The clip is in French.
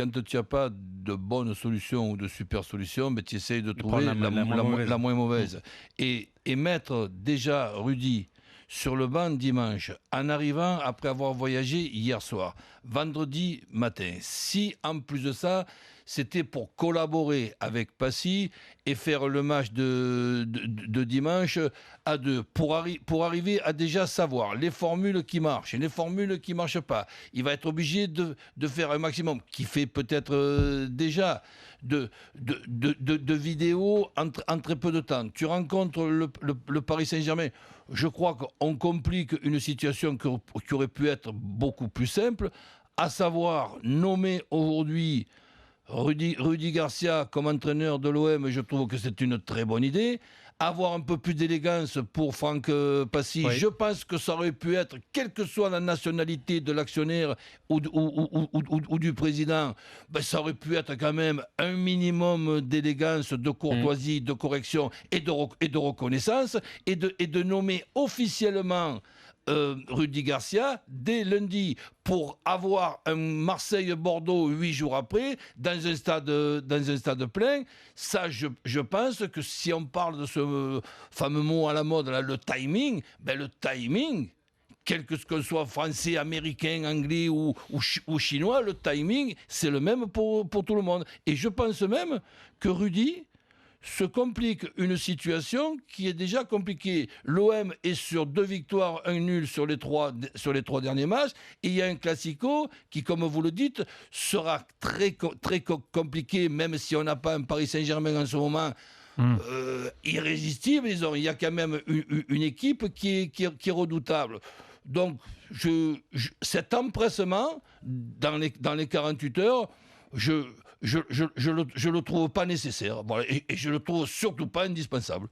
quand tu n'as pas de bonne solution ou de super solution, ben, tu essayes de trouver la moins mauvaise. Et mettre déjà Rudy sur le banc dimanche, en arrivant après avoir voyagé hier soir, vendredi matin. Si, en plus de ça, c'était pour collaborer avec Passy et faire le match de dimanche à deux, pour arriver à déjà savoir les formules qui marchent et les formules qui ne marchent pas. Il va être obligé de faire un maximum, qui fait peut-être déjà de vidéos en très peu de temps. Tu rencontres le Paris Saint-Germain. Je crois qu'on complique une situation qui aurait pu être beaucoup plus simple, à savoir nommer aujourd'hui Rudy Garcia comme entraîneur de l'OM. Je trouve que c'est une très bonne idée. Avoir un peu plus d'élégance pour Franck Passy, oui. Je pense que ça aurait pu être, quelle que soit la nationalité de l'actionnaire ou du président, ben ça aurait pu être quand même un minimum d'élégance, de courtoisie, de correction et de reconnaissance, et de nommer officiellement Rudy Garcia dès lundi pour avoir un Marseille-Bordeaux 8 jours après dans un stade plein. Ça, je pense que si on parle de ce fameux mot à la mode, là, le timing, quel que ce soit français, américain, anglais ou chinois, le timing, c'est le même pour tout le monde. Et je pense même que Rudy se complique une situation qui est déjà compliquée. L'OM est sur 2 victoires, 1 nul sur les 3 derniers matchs. Et il y a un classico qui, comme vous le dites, sera très compliqué, même si on n'a pas un Paris Saint-Germain en ce moment irrésistible. Disons. Il y a quand même une équipe qui est redoutable. Donc, cet empressement, dans les 48 heures, je le trouve pas nécessaire. Voilà, et je le trouve surtout pas indispensable.